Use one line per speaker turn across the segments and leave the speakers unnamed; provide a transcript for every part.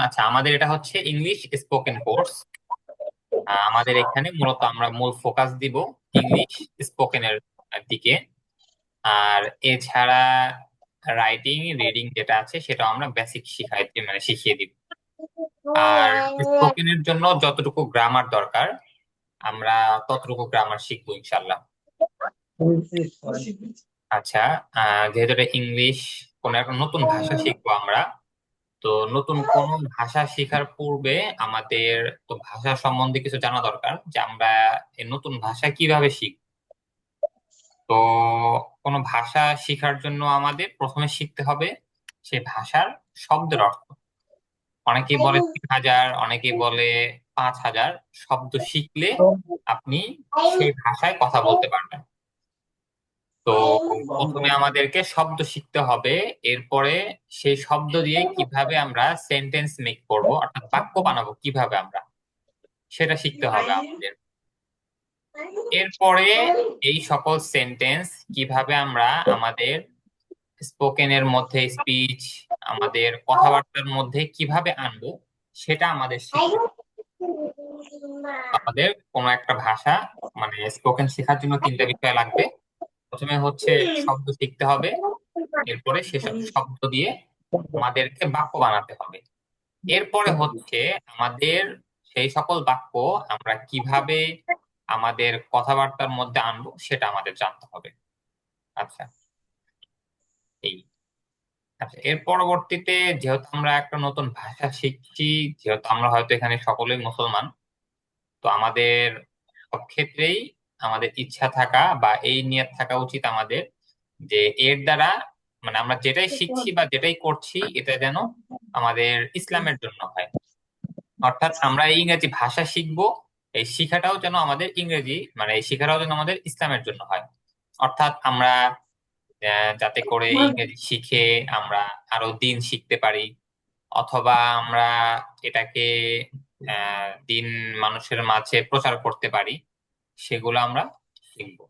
আচ্ছা, আমাদের এটা হচ্ছে ইংলিশ স্পোকেন কোর্স। আমাদের এখানে মূলত আমরা মূল ফোকাস দিব ইংলিশ স্পোকেনের দিকে। আর এছাড়া রাইটিং রিডিং যেটা আছে সেটা আমরা বেসিক মানে শিখিয়ে দিব। আর স্পোকেনের জন্য যতটুকু গ্রামার দরকার আমরা ততটুকু গ্রামার শিখবো ইনশাল্লাহ। আচ্ছা, যেহেতু এটা ইংলিশ, কোন একটা নতুন ভাষা শিখবো আমরা, তো নতুন কোন ভাষা শেখার পূর্বে আমাদের তো ভাষা সম্বন্ধে কিছু জানা দরকার, যে আমরা এই নতুন ভাষা কিভাবে শিখব। তো কোন ভাষা শেখার জন্য আমাদের প্রথমে শিখতে হবে সেই ভাষার শব্দের অর্থ। অনেকেই বলে 3,000, অনেকেই বলে 5,000 শব্দ শিখলে আপনি সেই ভাষায় কথা বলতে পারবেন। তো প্রথমে আমাদেরকে শব্দ শিখতে হবে, এরপরে সেই শব্দ দিয়ে কিভাবে আমরা সেন্টেন্স মেক করব, অর্থাৎ বাক্য বানাবো কিভাবে আমরা, সেটা শিখতে হবে আমাদের। এরপরে এই সকল সেন্টেন্স কিভাবে আমরা আমাদের স্পোকেনের মধ্যে, স্পিচ, আমাদের কথাবার্তার মধ্যে কিভাবে আনবো সেটা আমাদের শিখতে হবে। আমাদের কোনো একটা ভাষা মানে স্পোকেন শেখার জন্য তিনটা বিষয় লাগবে। প্রথমে হচ্ছে শব্দ শিখতে হবে, এরপরে সেসব শব্দ দিয়ে আমাদেরকে বাক্য বানাতে হবে। এরপরে হচ্ছে আমাদের সেই সকল বাক্য আমরা কিভাবে আমাদের কথাবার্তার মধ্যে আনবো সেটা আমাদের জানতে হবে। আচ্ছা, এই আচ্ছা, এর পরবর্তীতে যেহেতু আমরা একটা নতুন ভাষা শিখছি, যেহেতু আমরা হয়তো এখানে সকলেই মুসলমান, তো আমাদের সব ক্ষেত্রেই আমাদের ইচ্ছা থাকা বা এই নিয়ত থাকা উচিত আমাদের, যে এর দ্বারা মানে আমরা যেটাই শিখছি বা যেটাই করছি এটা যেন আমাদের ইসলামের জন্য হয়। অর্থাৎ আমরা এই ইংরেজি ভাষা শিখবো, এই শিখাটাও যেন আমাদের ইংরেজি মানে এই শিখাটাও যেন আমাদের ইসলামের জন্য হয়। অর্থাৎ আমরা যাতে করে ইংরেজি শিখে আমরা আরো দিন শিখতে পারি, অথবা আমরা এটাকে দিন মানুষের মাঝে প্রচার করতে পারি, সেগুলো আমরা শিখবো।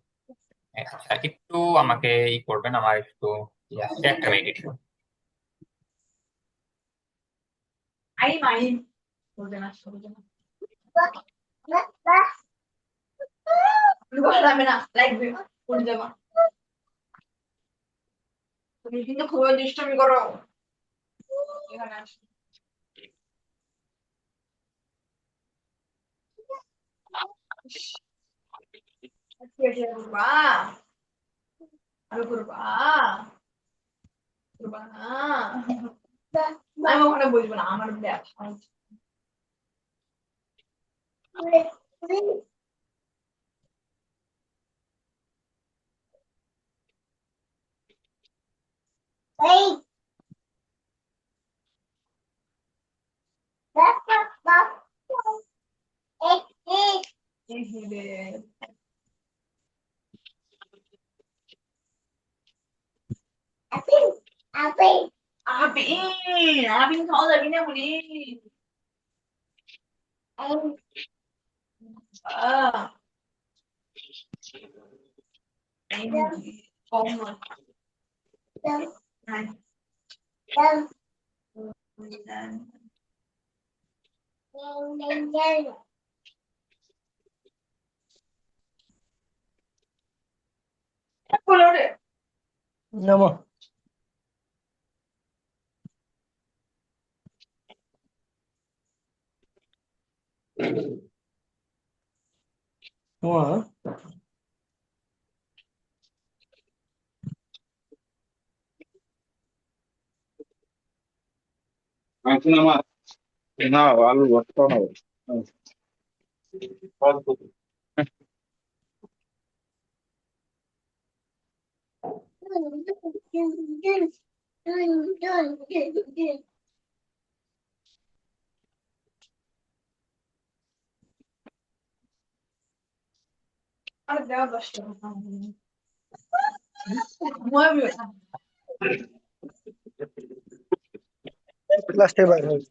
আচ্ছা, একটু আমাকে করবেন, আমার একটু একটা মিনিট।
আই মাই বলবে না বলবে না বলবে না লাগবে পড়ে যাবা। তুমি কিন্তু খুবই দুষ্টুমি করো এখানে আসো। করবা আরো করবা করবা না আমি ওখানে বলবো না আমার ব্যবসা আছে। আবিন আবিন খাওয়া যাবি না বলি কম
নামো। তোমার
এখন আমার না আলু ভর্তা না
আর দেওয়া 10 টাকা ঘুমাবি
লাস্টে বাইর হয়।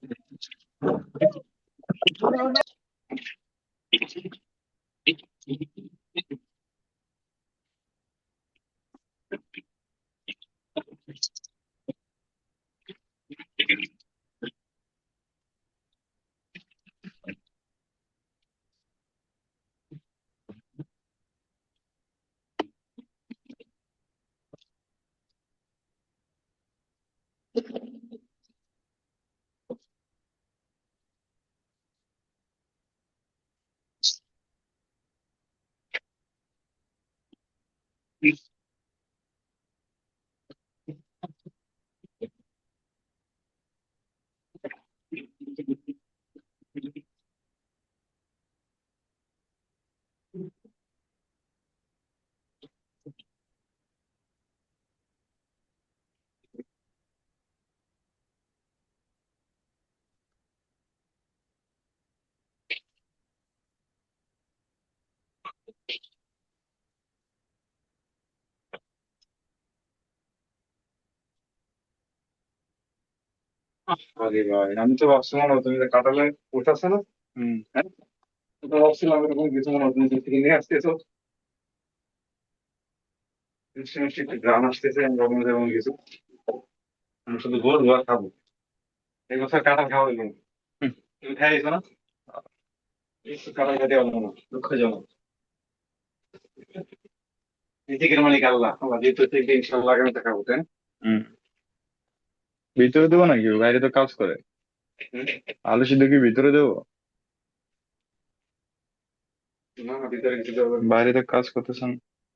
আরে ভাই, আমি তো ভাবছিলাম না তুমি যে কাঁঠালে উঠাচ্ছ না। হ্যাঁ, আমি তো ভাবছিলাম এরকম কিছু মনে হয় তুমি দূর থেকে নিয়ে আসতেছো, মিষ্টি মিষ্টি একটু গ্রান আসতেছে, আমি ভাবলাম যে এমন কিছু। আমি শুধু বলবো আর খাবো, এই বছর কাঁঠাল খাওয়া হইলো না। তুমি খাইছো না? একটু কাঁঠাল খাইতে পারবো না, দুঃখজনক। রিজিকের মালিক আল্লাহ, আল্লাহ যেহেতু থেকে ইনশাল্লাহ আগামীতে খাবো, তাই না?
হুম। ভিতরে দেবো নাকি, বাইরে তো কাজ করে।
হুম?
আলু সিদ্ধ কি ভিতরে দেবো?
না না, ভিতরে কিছু দেওয়া যাবে না।
বাইরে তো কাজ করতেছেন।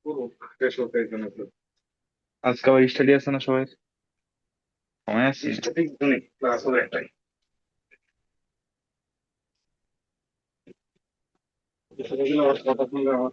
পুরো ফ্রেশ হতে একদম একটু।
আজকে আবার স্টাডি আছে না সবাই? সময় আছে।
স্ট্যাটিক নেই, ক্লাস হলো একটাই। সেগুলো আমার কথা শুনলে আমার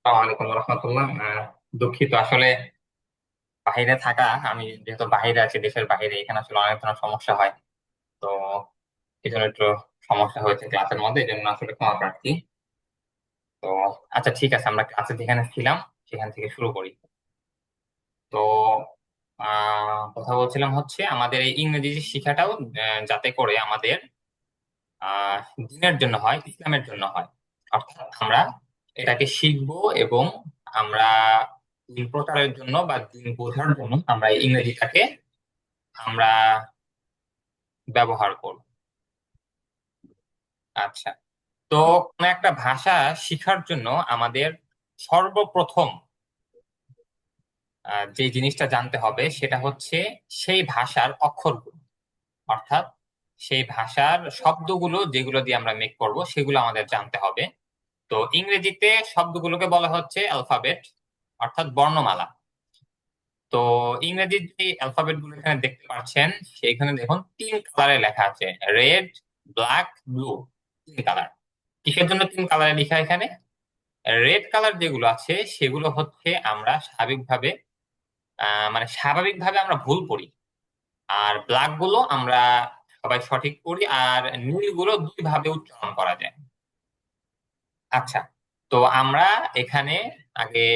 আসসালামু আলাইকুম রহমতুল্লাহ। দুঃখিত আসলে বাইরে থাকা, আমি যেহেতু বাইরে আছি, দেশের বাইরে, এখানে আসলে অনেক ধরনের সমস্যা হয়। তো এই জন্য একটু সমস্যা হয়েছে ক্লাসের মধ্যে, এই জন্য আসলে ক্ষমা প্রার্থী। তো আচ্ছা ঠিক আছে, আমরা ক্লাসে যেখানে ছিলাম সেখান থেকে শুরু করি। তো কথা বলছিলাম হচ্ছে আমাদের এই ইংরেজি শিক্ষাটাও যাতে করে আমাদের দিনের জন্য হয়, ইসলামের জন্য হয়। অর্থাৎ আমরা এটাকে শিখবো এবং আমরা দিন প্রচারের জন্য বা দিন বোঝার জন্য আমরা এই ইংরেজিটাকে আমরা ব্যবহার করব। আচ্ছা, তো কোনো একটা ভাষা শেখার জন্য আমাদের সর্বপ্রথম যে জিনিসটা জানতে হবে সেটা হচ্ছে সেই ভাষার অক্ষরগুলো, অর্থাৎ সেই ভাষার শব্দগুলো যেগুলো দিয়ে আমরা মেক করব সেগুলো আমাদের জানতে হবে। তো ইংরেজিতে শব্দগুলোকে বলা হচ্ছে অ্যালফাবেট, অর্থাৎ বর্ণমালা। তো ইংরেজির যে অ্যালফাবেট গুলো এখানে দেখতে পাচ্ছেন, সেখানে দেখুন 3 কালারে লেখা আছে, রেড, ব্ল্যাক, ব্লু, 3 কালার। কিসের জন্য 3 কালারে লেখা এখানে? রেড কালার যেগুলো আছে সেগুলো হচ্ছে আমরা স্বাভাবিকভাবে মানে স্বাভাবিকভাবে আমরা ভুল করি, আর ব্ল্যাক গুলো আমরা সবাই সঠিক করি, আর নীল গুলো 2 ভাবে উচ্চারণ করা যায়। আচ্ছা, তো আমরা এখানে আগে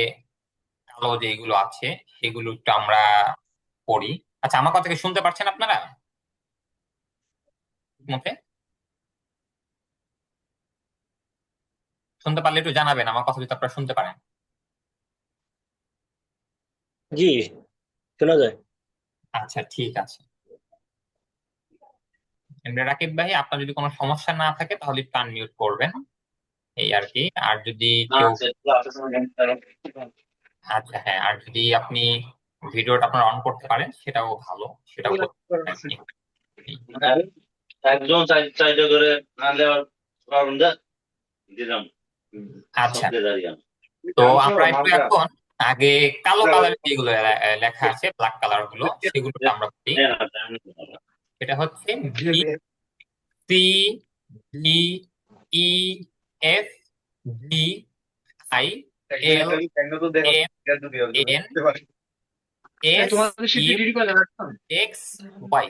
কালো যেগুলো আছে সেগুলো একটু আমরা পড়ি। আচ্ছা, আমার কথা কি শুনতে পাচ্ছেন আপনারা মতে? শুনতে পারলে একটু জানাবেন, আমার কথা যদি আপনারা শুনতে পারেন।
জি, শোনা যায়।
আচ্ছা, ঠিক আছে। এমনি রাকিব ভাই, আপনার যদি কোনো সমস্যা না থাকে তাহলে একটু আনমিউট করবেন, এই আর কি। আর যদি কেউ আচ্ছা, হ্যাঁ, আর যদি আপনি ভিডিওটা আপনার অন করতে পারেন সেটাও ভালো, সেটাও করতে পারেন আর কি।
একজন চাইটা করে আনলে পারবেন না দিলাম
আচ্ছা,
সবকে দাঁড়িয়ে
তো আমরা একটু এখন আগে কালো কালারের যেগুলো লেখা আছে, ব্ল্যাক কালার গুলো, সেগুলোকে আমরা বলি। এটা হচ্ছে B, C, D, E, F, G, I, L, N, N, S, U, X, Y.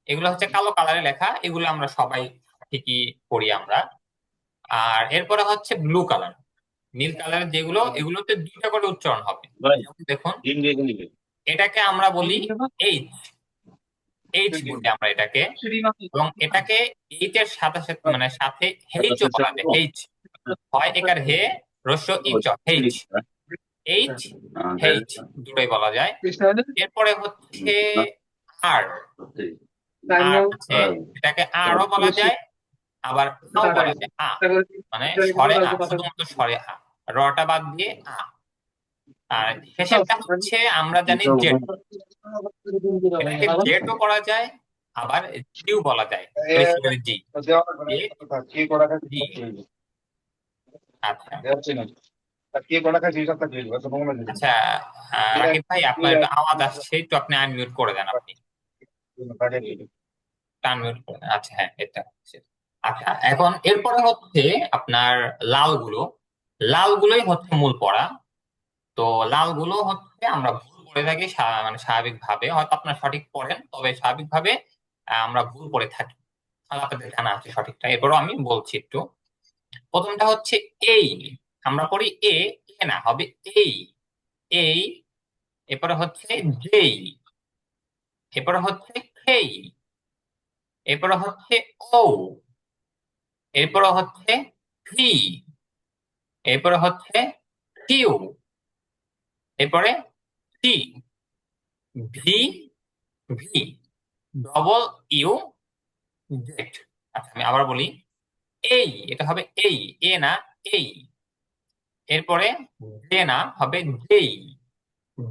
এগুলো হচ্ছে কালো কালারে লেখা, এগুলো আমরা সবাই ঠিকই পড়ি আমরা। আর এরপরে হচ্ছে ব্লু কালার, নীল কালারের যেগুলো, এগুলোতে 2টা করে উচ্চারণ হবে। যেমন দেখুন, এটাকে আমরা বলি এইচ, এইচ বলি আমরা এটাকে, এবং এটাকে এইচ এর সাথে সাথে মানে সাথে হেইচও বলা যায়। হেইচ হয় একার হে, রস্য ইচ, হেইচ, এইচ, হেইচ দুটোই বলা যায়। এরপরে হচ্ছে আর, আর আছে, এটাকে আরও বলা যায়, আবার আও বলা যায়, মানে স্বরে শুধুমাত্র স্বরে রটা বাদ দিয়ে আর শেষেরটা হচ্ছে আমরা জানি জেড, এটাকে জেডও করা যায়, আবার জিও বলা যায়, বেসিক্যালি জি, জি। আচ্ছা, আচ্ছা, রাকিব ভাই, আপনার একটু আওয়াজ আসছে, একটু আপনি আনমিউট করে দেন, আপনি আনমিউট করে দেন। আচ্ছা, হ্যাঁ, এটা হচ্ছে। আচ্ছা, এখন এরপরে হচ্ছে আপনার লালগুলো, লালগুলোই হচ্ছে মূল পড়া। তো লালগুলো হচ্ছে আমরা ভুল করে থাকি, মানে স্বাভাবিকভাবে হয়তো আপনারা সঠিক পড়েন, তবে স্বাভাবিকভাবে আমরা ভুল করে থাকি, তাহলে আপনাদের জানা আছে সঠিকটা। এরপরও আমি বলছি একটু। প্রথমটা হচ্ছে এই, আমরা পড়ি এ, এ না, হবে এই, এই। এরপরে হচ্ছে যেই, এরপরে হচ্ছে খেই, এরপরে হচ্ছে ও, এরপরে হচ্ছে ফি, এরপরে হচ্ছে কিউ, এরপরে T, V, V, W, Z. আচ্ছা, আমি আবার বলি, এই, এটা হবে এই, এ না, এই। এরপরে জে না, হবে যেই,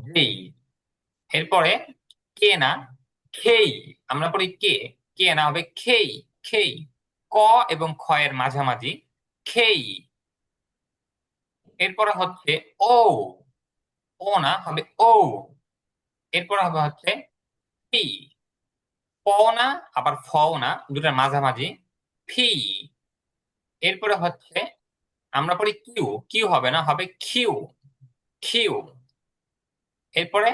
যেই। এরপরে কে না, খেই, আমরা পড়ি কে, কে না, হবে খেই, খেই। ক এবং খ এর মাঝামাঝি, খেই। এরপরে হচ্ছে ও, ও না, হবে ও। এরপরে হবে হচ্ছে পি, প না, আবার ফ না, দুটার মাঝামাঝি, ফি। এরপরে হচ্ছে আমরা পড়ি কিউ, কিউ হবে না, হবে কিউ, কিউ। এরপরে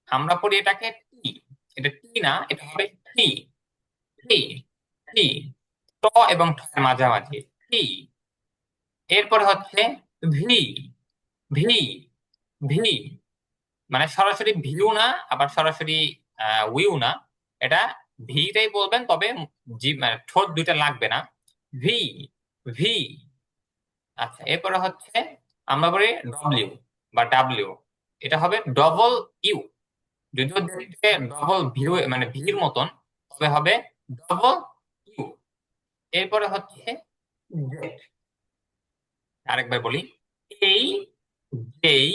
আমরা পড়ি এটাকে টি, এটা টি না, এটা হবে টি, টি, টি। ট এবং ঠ এর মাঝামাঝি, টি। এরপরে হচ্ছে ভি, ভি, ভি, মানে সরাসরি ভিউ না, আবার সরাসরি উইউ না, এটা ভিটাই বলবেন, তবে মানে ঠোঁট দুইটা লাগবে না। V, V. আচ্ছা, এরপরে হচ্ছে আমরা বলি ডব্লিউ বা ডাব্লিউ, এটা হবে ডবল ইউ। যদিও দেখতে ডবল ভিউ মানে ভির মতন, তবে হবে ডবল ইউ। এরপরে হচ্ছে জেড। আরেকবার বলি, এই, যেই,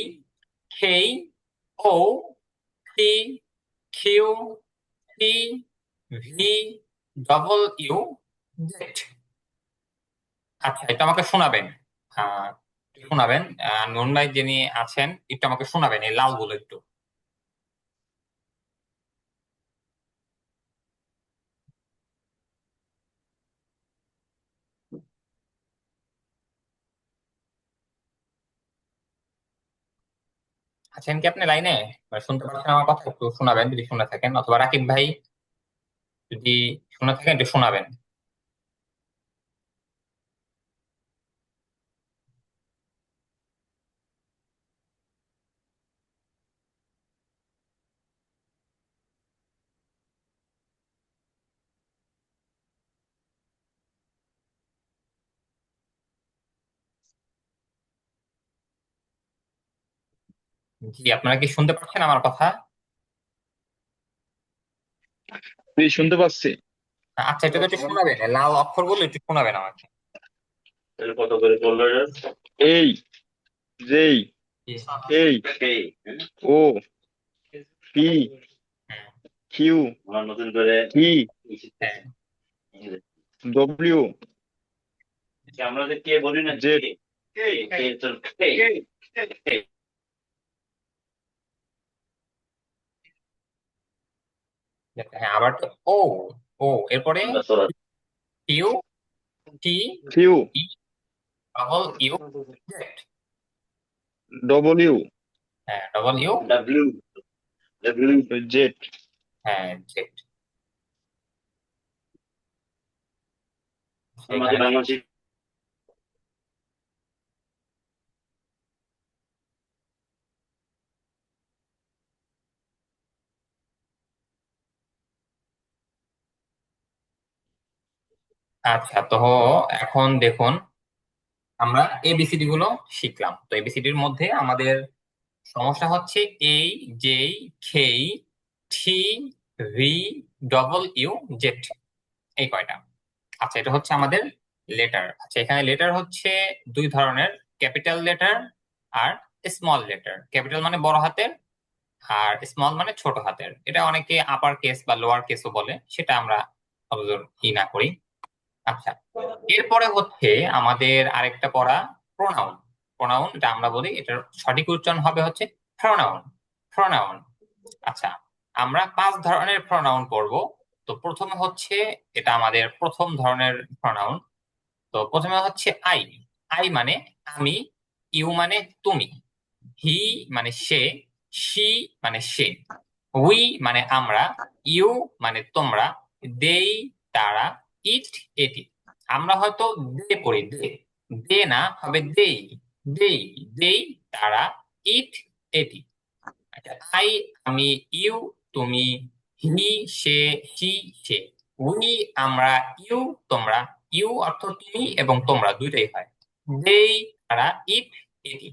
খেই, O, P, Q, P, V, W, Z. আচ্ছা, এটা আমাকে শোনাবেন। আহ একটু শোনাবেন, নুন ভাই যিনি আছেন একটু আমাকে শোনাবেন এই লাল গুলো একটু। আছেন কি আপনি লাইনে? মানে শুনতে পাচ্ছেন আমার কথা? একটু শোনাবেন যদি শুনে থাকেন, অথবা রাকিব ভাই যদি শুনে থাকেন একটু শোনাবেন। জি, আপনারা কি শুনতে পাচ্ছেন আমার কথা?
শুনতে পাচ্ছি।
আচ্ছা, এটা তো একটু শোনাবেন, এই লাল অক্ষরগুলো একটু শোনাবেন আমাকে।
তাহলে কত করে পড়লো এটা?
এই, যেই,
জি।
এই,
এই,
ও, পি,
হুম,
কিউ,
আমার নতুন করে
ই,
হ্যাঁ।
ডব্লিউ,
আমরা যে কে বলি না,
জেড।
কে কে তোর কে কে।
হ্যাঁ, আবার তো ও, ও, এরপরে
আমরা তোরা
কিউ, টি,
কিউ,
ই, ডবল ইউ, জেড।
ডব্লিউ,
হ্যাঁ, double U,
W W
Z.
হ্যাঁ, জেড।
আমাদের
সেখানে
বাংলাদেশি।
আচ্ছা, তো এখন দেখুন, আমরা এবিসিডি গুলো শিখলাম। তো এবিসিডির মধ্যে আমাদের সমস্যা হচ্ছে এই, যেই, খেই, টি, ভি, ডবল ইউ, জেড, এই কয়টা। আচ্ছা, এটা হচ্ছে আমাদের লেটার। আচ্ছা, এখানে লেটার হচ্ছে দুই ধরনের, ক্যাপিটাল লেটার আর স্মল লেটার। ক্যাপিটাল মানে বড় হাতের, আর স্মল মানে ছোট হাতের। এটা অনেকে আপার কেস বা লোয়ার কেসও বলে, সেটা আমরা অতদূর ই না করি। আচ্ছা, এরপরে হচ্ছে আমাদের আরেকটা পড়া প্রোনাউন। প্রোনাউন, এটা আমরা বলি, এটার সঠিক উচ্চারণ হবে হচ্ছে প্রোনাউন, প্রোনাউন। আচ্ছা, আমরা 5 ধরনের প্রোনাউন পড়বো। তো প্রথমে হচ্ছে, এটা আমাদের প্রথম ধরনের প্রোনাউন। তো প্রথমে হচ্ছে আই। আই মানে আমি, ইউ মানে তুমি, হি মানে সে, শি মানে সে, উই মানে আমরা, ইউ মানে তোমরা, দেই তারা, ইট এটি। আমরা হয়তো দে পড়ি, দে, দে না, হবে দেই, দেই, দেই তারা, ইট এটি। আচ্ছা, আই আমি, ইউ তুমি, হি সে, শি সে, উই আমরা, ইউ তোমরা, ইউ অর্থ তুমি এবং তোমরা দুইটাই হয়, দেই তারা, ইট এটি।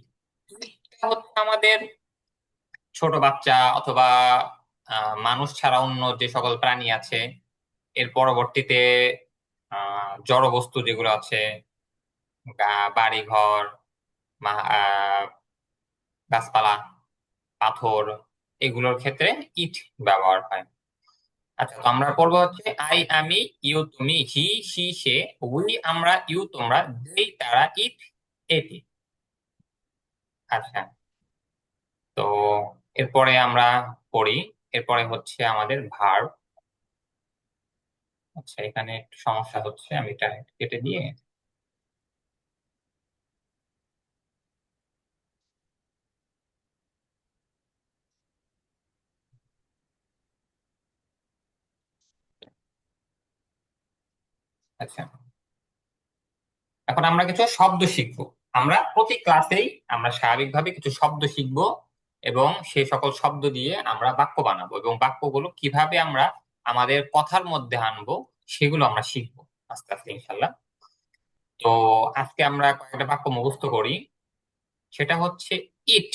এটা হচ্ছে আমাদের ছোট বাচ্চা অথবা মানুষ ছাড়া অন্য যে সকল প্রাণী আছে। এর পরবর্তীতে জড় বস্তু যেগুলো আছে, বাড়ি ঘর, গাছপালা, পাথর, এগুলোর ক্ষেত্রে ইট ব্যবহার হয়। আচ্ছা, তো আমরা পড়বো হচ্ছে আই আমি, ইউ তুমি, হি সি সে, উই আমরা, ইউ তোমরা, দেই তারা, ইট এটি। আচ্ছা, তো এরপরে আমরা পড়ি, এরপরে হচ্ছে আমাদের ভার্ব। আচ্ছা, এখানে একটু সমস্যা হচ্ছে, আমি এটা কেটে দিয়ে, আচ্ছা, এখন আমরা কিছু শব্দ শিখবো। আমরা প্রতি ক্লাসেই আমরা স্বাভাবিকভাবে কিছু শব্দ শিখবো, এবং সেই সকল শব্দ দিয়ে আমরা বাক্য বানাবো, এবং বাক্যগুলো কিভাবে আমরা আমাদের কথার মধ্যে আনবো সেগুলো আমরা শিখবো আস্তে আস্তে ইনশাল্লাহ। তো আজকে আমরা কয়েকটা বাক্য মুখস্থ করি। সেটা হচ্ছে ইট।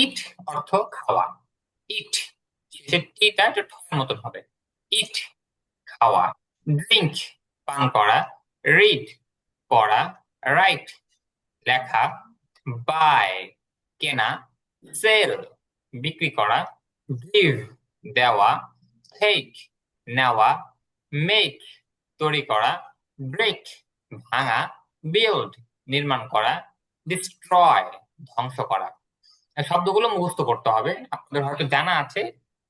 ইট অর্থ খাওয়া। ইট শেষের টিটা একটা ঠয়ের মতন হবে। ইট খাওয়া। ড্রিঙ্ক পান করা। রিড পড়া। রাইট লেখা। বাই কেনা। সেল বিক্রি করা। গিভ দেওয়া। টেক নেওয়া। মেক তৈরি করা। ব্রেক ভাঙা। বিল্ড নির্মাণ করা। ডিস্ট্রয় ধ্বংস করা। এই শব্দগুলো মুখস্থ করতে হবে, আপনাদের হয়তো জানা আছে,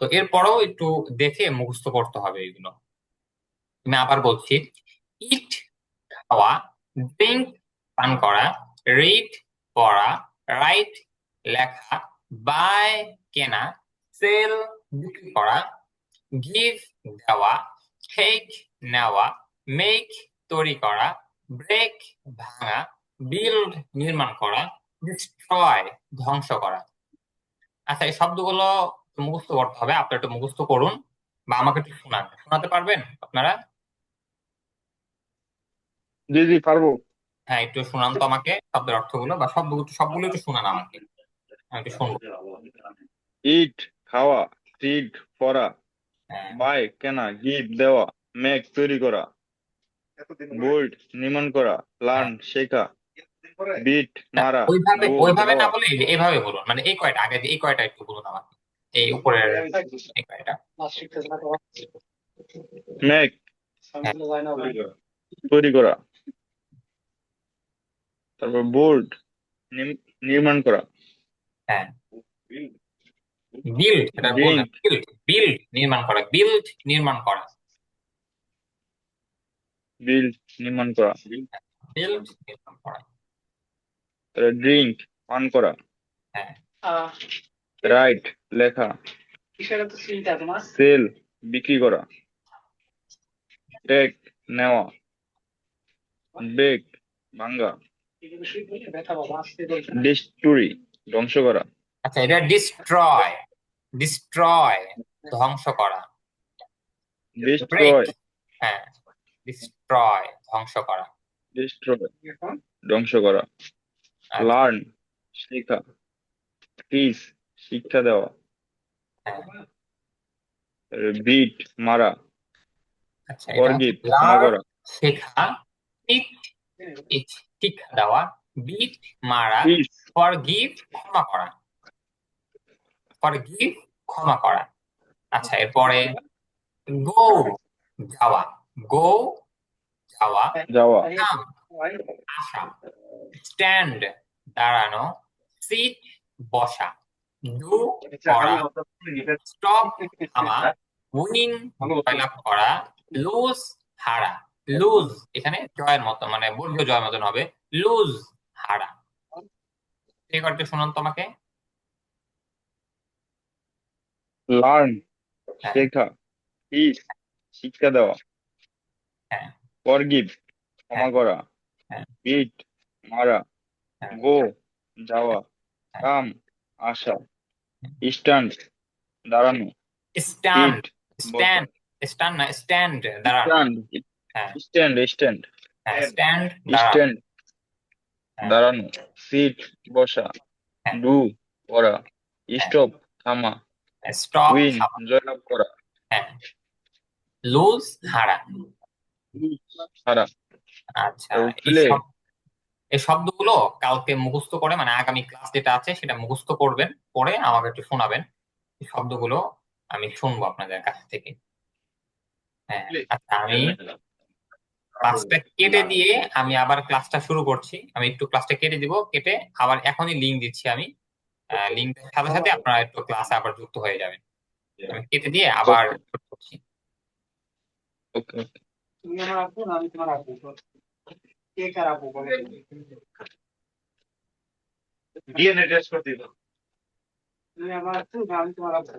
তো এরপরেও একটু দেখে মুখস্থ করতে হবে এগুলো। আমি আবার বলছি, ইট খাওয়া। ড্রিঙ্ক পান করা। রিড পড়া। রাইট লেখা। বাই কেনা। সেল বিক্রি করা। গিভ দেওয়া। টেক নেওয়া। মেক তৈরি করা। ব্রেক ভাঙা। বিল্ড নির্মাণ করা। ডিস্ট্রয় ধ্বংস করা। আচ্ছা, এই শব্দগুলো মুখস্থ করতে হবে, আপনারা একটু মুখস্থ করুন বা আমাকে একটু শোনাতে পারবেন আপনারা?
জি জি পারবো।
হ্যাঁ, একটু শোনান তো আমাকে শব্দের অর্থগুলো, বা সবগুলো একটু শোনান আমাকে, আমি একটু শুনবো।
ইট খাওয়া। রিড পড়া।
হ্যাঁ,
বাই কেনা। গিভ দেওয়া। মেক তৈরি করা। বোল্ড নির্মাণ করা।
হ্যাঁ,
লার্ন শেখা। বিট মারা।
ওইভাবে
গো
ওইভাবে না
যাওয়া।
বলে এইভাবে বলুন, মানে এই কয়টা আগে, এই কয়টা একটু বলুন আমাকে, এই উপরের এই কয়টা।
মেক
হ্যাঁ,
তৈরি করা। তারপর বোল্ড নির্মাণ করা।
হ্যাঁ, বিল্ড, এটা বলবেন,
ড্রিঙ্ক
বিল্ড বিল্ড নির্মাণ করা। বিল্ড নির্মাণ করা।
বিল্ড নির্মাণ করা।
বিল্ড নির্মাণ করা।
তারপর ড্রিঙ্ক পান করা।
হ্যাঁ,
রাইট লেখা। সেল বিক্রি করা। টেক নেওয়া। ব্রেক ভাঙ্গা। ডিস্ট্রি ধ্বংস করা।
আচ্ছা, এটা ডিস্ট্রয়। ডিস্ট্রয় ধ্বংস করা। ব্রেক,
ডিস্ট্রয়
হ্যাঁ, ডিস্ট্রয় ধ্বংস করা।
ডিস্ট্রয় ধ্বংস করা।
আচ্ছা,
লার্ন শেখা। টিচ শিক্ষা দেওয়া।
হ্যাঁ,
বিট মারা।
আচ্ছা, এটা হচ্ছে
ফরগিভ ক্ষমা
লার্ন
করা।
শেখা। টিচ টিচ শিক্ষা দেওয়া। বিট মারা।
টিচ
ফরগিভ ক্ষমা করা। ফরগিভ ক্ষমা করা। আচ্ছা, এরপরে গো যাওয়া। গো যাওয়া।
যাওয়া।
কাম আসা। স্ট্যান্ড দাঁড়ানো। সিট বসা। ডু করা। স্টপ থামা। উইন জয়লাভ করা। লুজ হারা। লুজ এখানে জয়ের মতো, মানে বর্গীয় জয়ের মতন হবে। লুজ হারা। এই কয়েকটা শুনুন তোমাকে।
লার্ন
হ্যাঁ,
শেখা। টিচ শিক্ষা দেওয়া।
হ্যাঁ,
ফরগিভ ক্ষমা
হ্যাঁ,
করা।
হ্যাঁ,
বিট মারা।
হ্যাঁ,
গো যাওয়া।
হ্যাঁ।
কাম আসা। স্ট্যান্ড দাঁড়ানো।
স্ট্যান্ড,
সিট বসা।
স্ট্যান্ড, স্ট্যান্ড না, স্ট্যান্ড দাঁড়ানো।
স্ট্যান্ড
হ্যাঁ,
স্ট্যান্ড স্ট্যান্ড
হ্যাঁ, স্ট্যান্ড দাঁড়ানো।
স্ট্যান্ড
হ্যাঁ,
দাঁড়ানো। সিট বসা।
হ্যাঁ,
ডু করা।
হ্যাঁ,
স্টপ থামা।
স্টপ
উইন
থামা।
জয়লাভ করা।
হ্যাঁ, লুজ হারা।
হারা।
আচ্ছা, এই
প্লে
সব এই শব্দগুলো কালকে মুখস্থ করে, মানে আগামী ক্লাস যেটা আছে সেটা মুখস্থ করবেন, পরে আমাকে একটু শোনাবেন। এই শব্দগুলো আমি শুনবো আপনাদের কাছ থেকে। হ্যাঁ, আচ্ছা, আমি ক্লাসটা কেটে দিয়ে আমি আবার ক্লাসটা শুরু করছি। আমি একটু ক্লাসটা কেটে দিব, কেটে আবার এখনই লিংক দিচ্ছি আমি। লিংকের সাথে সাথে আপনারা একটু ক্লাসে আবার যুক্ত হয়ে যাবেন। আমি কেটে দিয়ে আবার
ওকে
শুরু করছি।
ওকে
তুমি আমার আপু না আমি তোমার আপু কে কার আপু বলে
ডিএনএ টেস্ট করতে দিল।
তুমি আমার আপু না আমি তোমার আপু